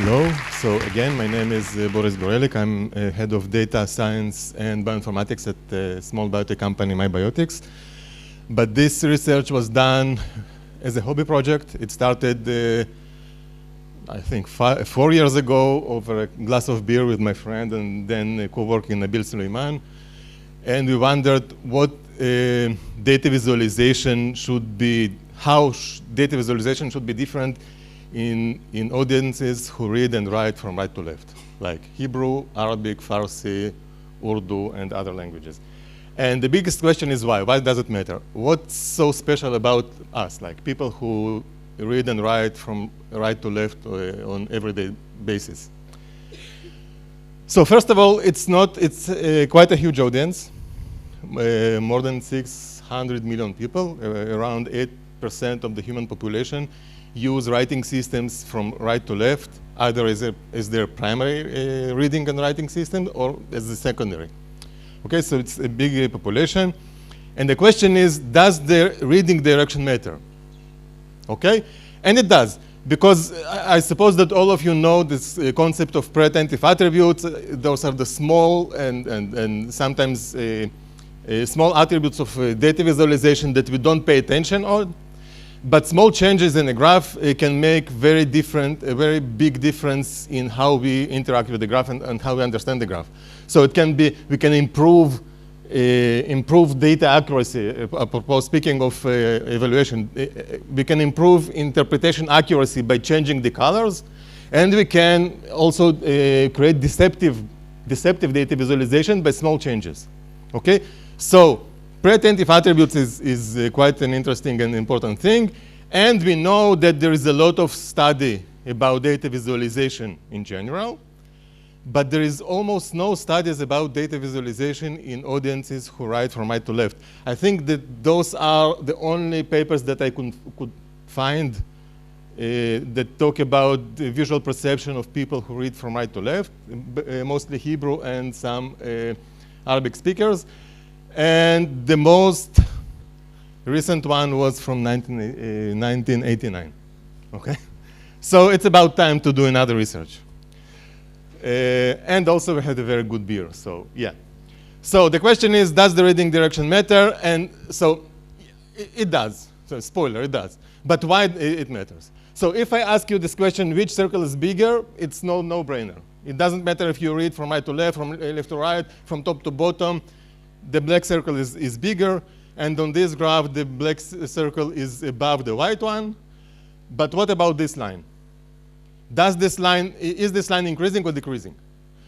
Hello. So again, my name is Boris Gorelik. I'm head of data science and bioinformatics at a small biotech company, MyBiotics. But this research was done as a hobby project. It started, I think, 4 years ago over a glass of beer with my friend and then co-working Nabil Suleiman. And we wondered what data visualization should be, how data visualization should be different in audiences who read and write from right to left, like Hebrew, Arabic, Farsi, Urdu, and other languages. And the biggest question is why? Why does it matter? What's so special about us, like people who read and write from right to left on everyday basis? So first of all, it's quite a huge audience, more than 600 million people, around 8% of the human population use writing systems from right to left, either as their primary reading and writing system or as the secondary. Okay, so it's a big population. And the question is, does the reading direction matter? Okay, and it does, because I suppose that all of you know this concept of pre-attentive attributes. Those are the small and sometimes small attributes of data visualization that we don't pay attention on. But small changes in a graph can make a very big difference in how we interact with the graph and how we understand the graph. So it can be, we can improve data accuracy. Apropos speaking of evaluation, we can improve interpretation accuracy by changing the colors, and we can also create deceptive data visualization by small changes. Okay, so pre-attentive attributes is quite an interesting and important thing, and we know that there is a lot of study about data visualization in general, but there is almost no studies about data visualization in audiences who write from right to left. I think that those are the only papers that I could find that talk about the visual perception of people who read from right to left, mostly Hebrew and some Arabic speakers. And the most recent one was from 1989, okay? So it's about time to do another research. And also we had a very good beer, so yeah. So the question is, does the reading direction matter? And so it does, so spoiler, it does. But why it matters? So if I ask you this question, which circle is bigger, it's no-brainer. It doesn't matter if you read from right to left, from left to right, from top to bottom. The black circle is bigger, and on this graph, the black circle is above the white one. But what about this line? Is this line increasing or decreasing?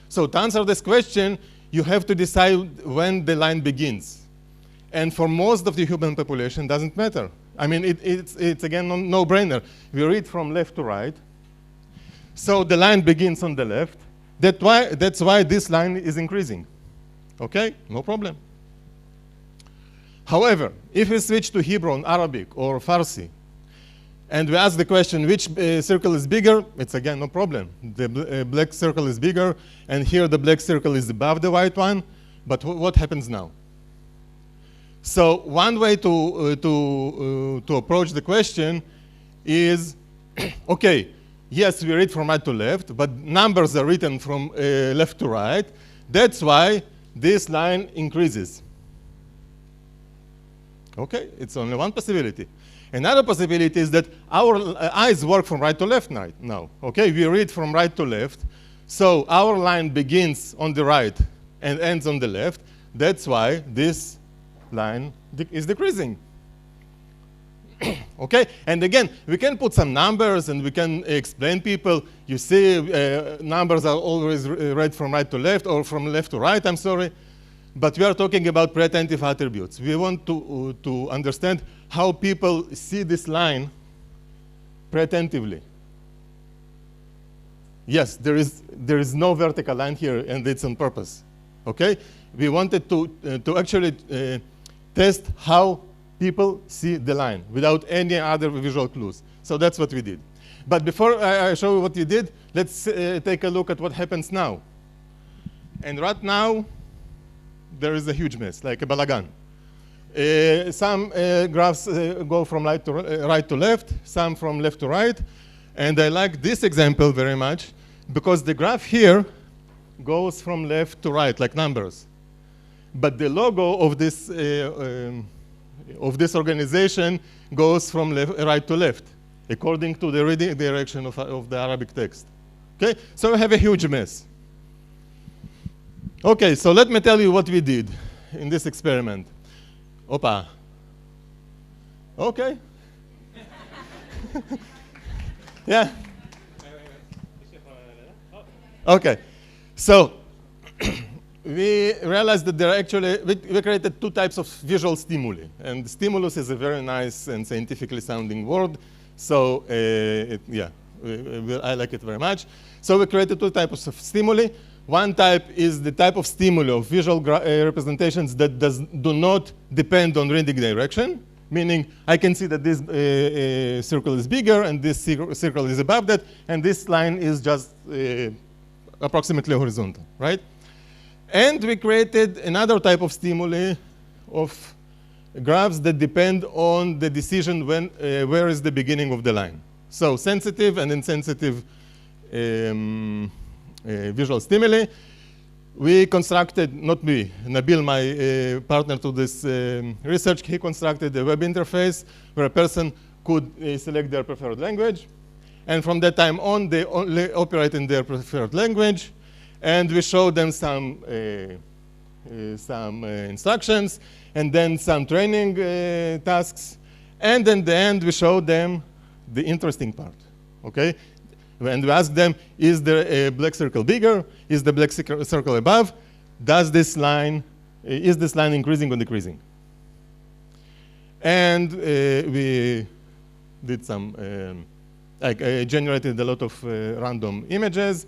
So to answer this question, you have to decide when the line begins. And for most of the human population, it doesn't matter. I mean, it's again, no-brainer. We read from left to right. So the line begins on the left. That's why this line is increasing. Okay, no problem. However, if we switch to Hebrew, and Arabic, or Farsi, and we ask the question, which circle is bigger, it's again no problem. The black circle is bigger, and here the black circle is above the white one. But what happens now? So one way to approach the question is, okay, yes, we read from right to left, but numbers are written from left to right. That's why this line increases. Okay, it's only one possibility. Another possibility is that our eyes work from right to left now. Okay, we read from right to left, so our line begins on the right and ends on the left. That's why this line is decreasing. Okay, and again, we can put some numbers and we can explain people. You see, numbers are always read from right to left or from left to right, I'm sorry. But we are talking about pre-attentive attributes. We want to understand how people see this line pre-attentively. Yes, there is no vertical line here, and it's on purpose. Okay, we wanted to actually test how people see the line without any other visual clues. So that's what we did. But before I show you what we did, let's take a look at what happens now. And right now, there is a huge mess, like a balagan. Some graphs go from right to left, some from left to right. And I like this example very much because the graph here goes from left to right, like numbers. But the logo of this organization goes from right to left, according to the reading direction of the Arabic text. Okay, so we have a huge mess. Okay, so let me tell you what we did in this experiment. Opa. Okay. Yeah. Okay, so we realized that there are actually, we created two types of visual stimuli. And stimulus is a very nice and scientifically sounding word. So I like it very much. So we created two types of stimuli. One type is the type of stimuli of visual representations that do not depend on reading direction, meaning I can see that this circle is bigger and this circle is above that, and this line is just approximately horizontal, right? And we created another type of stimuli of graphs that depend on the decision where is the beginning of the line. So sensitive and insensitive visual stimuli. We constructed, not me, Nabil, my partner to this research, he constructed a web interface where a person could select their preferred language. And from that time on, they only operate in their preferred language. And we showed them some instructions, and then some training tasks. And in the end, we showed them the interesting part, okay? And we asked them, is there a black circle bigger? Is the black circle above? Is this line increasing or decreasing? And we did some, generated a lot of random images,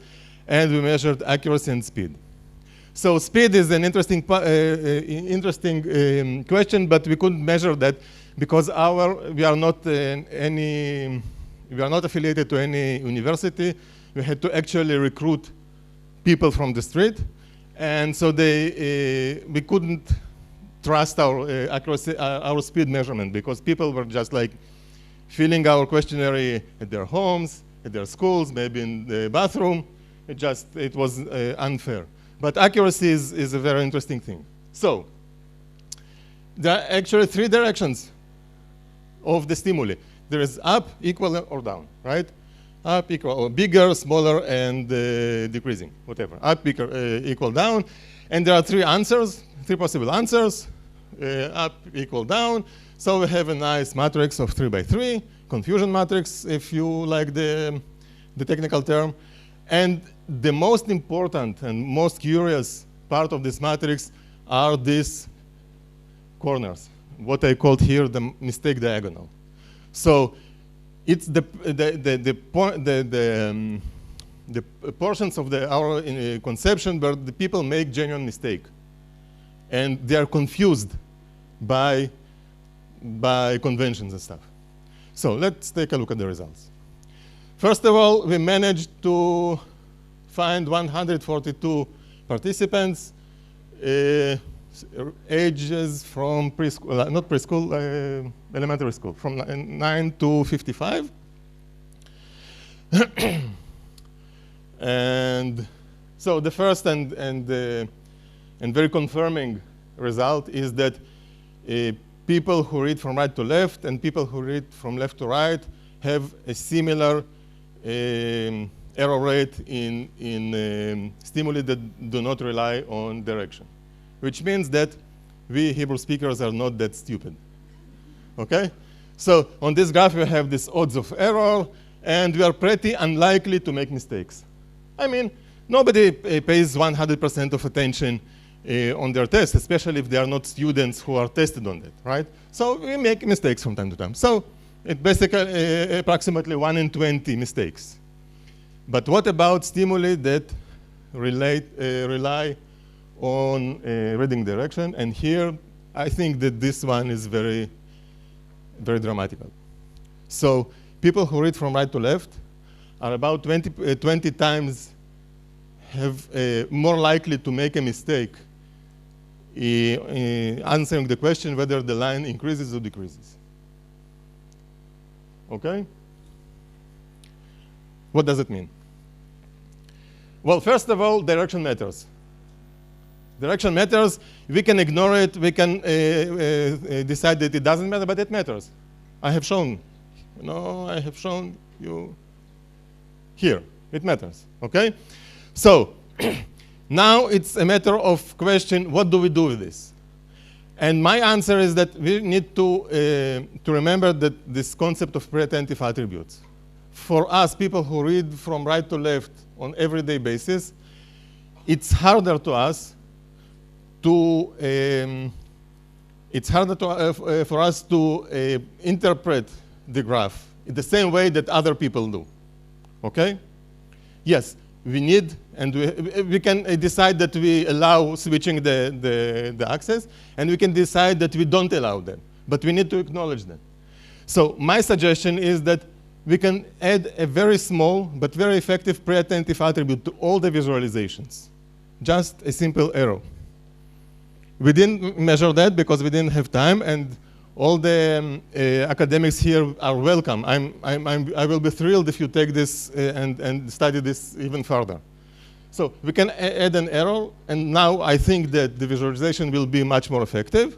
and we measured accuracy and speed. So speed is an interesting question, but we couldn't measure that because we are not affiliated to any university. We had to actually recruit people from the street, and so we couldn't trust our accuracy, our speed measurement, because people were just like filling our questionnaire at their homes, at their schools, maybe in the bathroom. It was unfair. But accuracy is a very interesting thing. So there are actually three directions of the stimuli. There is up, equal, or down, right? Up, equal, or bigger, smaller, and decreasing, whatever. Up, bigger, equal, down. And there are three possible answers. Up, equal, down. So we have a nice matrix of 3 by 3, confusion matrix, if you like the technical term. And the most important and most curious part of this matrix are these corners, what I called here the mistake diagonal. So it's the portions of our conception where the people make genuine mistake, and they are confused by conventions and stuff. So let's take a look at the results. First of all, we managed to find 142 participants, ages from preschool, not preschool, elementary school, from 9 to 55. And so the first and very confirming result is that people who read from right to left and people who read from left to right have a similar error rate in stimuli that do not rely on direction, which means that we Hebrew speakers are not that stupid, okay? So on this graph, we have this odds of error, and we are pretty unlikely to make mistakes. I mean, nobody pays 100% of attention on their test, especially if they are not students who are tested on that, right? So we make mistakes from time to time. So it basically approximately 1 in 20 mistakes. But what about stimuli that rely on reading direction? And here, I think that this one is very, very dramatical. So people who read from right to left are about 20 times more likely to make a mistake answering the question whether the line increases or decreases. Okay? What does it mean? Well, first of all, direction matters. Direction matters. We can ignore it. We can decide that it doesn't matter, but it matters. I have shown. I have shown you here. It matters. Okay? So now it's a matter of question, what do we do with this? And my answer is that we need to remember that this concept of pre-attentive attributes. For us, people who read from right to left on everyday basis, it's harder to us to for us to interpret the graph in the same way that other people do. Okay? Yes, we need, and we can decide that we allow switching the axes, and we can decide that we don't allow them. But we need to acknowledge them. So my suggestion is that we can add a very small but very effective pre-attentive attribute to all the visualizations. Just a simple arrow. We didn't measure that because we didn't have time, and all the academics here are welcome. I will be thrilled if you take this and study this even further. So we can add an arrow, and now I think that the visualization will be much more effective.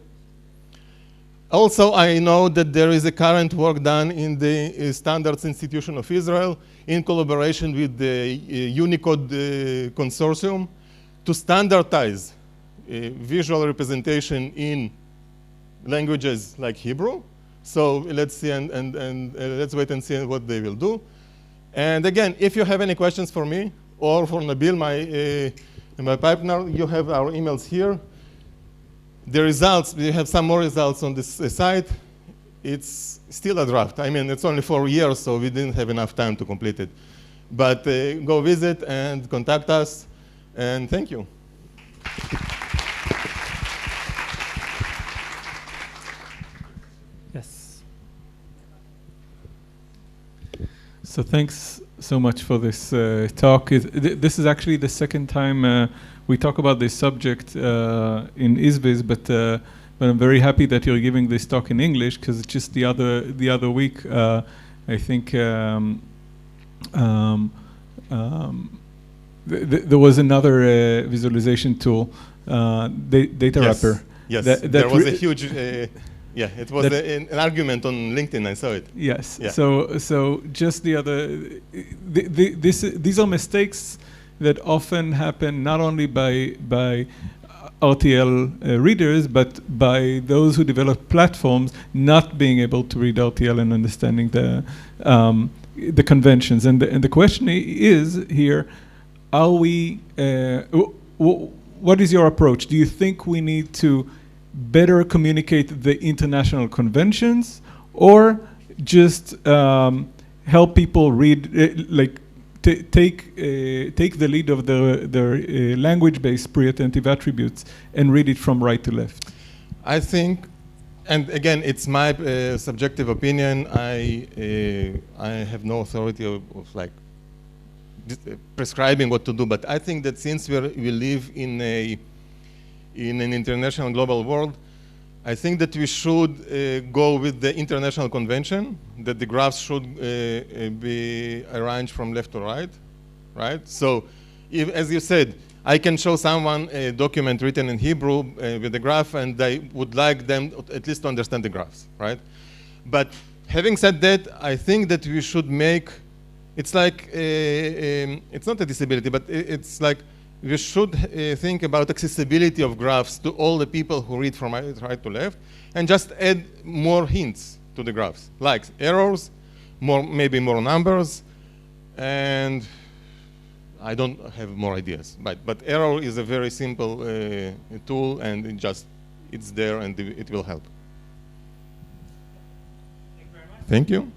Also, I know that there is a current work done in the Standards Institution of Israel in collaboration with the Unicode Consortium to standardize visual representation in languages like Hebrew. So let's see and let's wait and see what they will do. And again, if you have any questions for me or for Nabil, my partner, you have our emails here. The results, we have some more results on this site. It's still a draft. I mean, it's only 4 years, so we didn't have enough time to complete it. But go visit and contact us, and thank you. Yes. So thanks so much for this talk. This is actually the second time we talk about this subject in ISVIS, but I'm very happy that you're giving this talk in English, because just the other week, I think there was another visualization tool, data wrapper. Yes, there was a huge. Yeah, it was an argument on LinkedIn. I saw it. Yes. Yeah. So just the other, these are mistakes that often happen not only by RTL readers, but by those who develop platforms not being able to read RTL and understanding the conventions. And the question is here: are we? What is your approach? Do you think we need to better communicate the international conventions, or just help people read, take the lead of their language-based pre-attentive attributes and read it from right to left? I think, and again, it's my subjective opinion. I have no authority of prescribing what to do, but I think that since we live in an international global world, I think that we should go with the international convention, that the graphs should be arranged from left to right, right? So, as you said, I can show someone a document written in Hebrew with a graph, and I would like them at least to understand the graphs, right? But having said that, I think that we should make, it's like, it's not a disability, but it's like, we should think about accessibility of graphs to all the people who read from right to left, and just add more hints to the graphs, like arrows, maybe more numbers, and I don't have more ideas. But arrow is a very simple tool, and it's there, and it will help. Thank you very much. Thank you.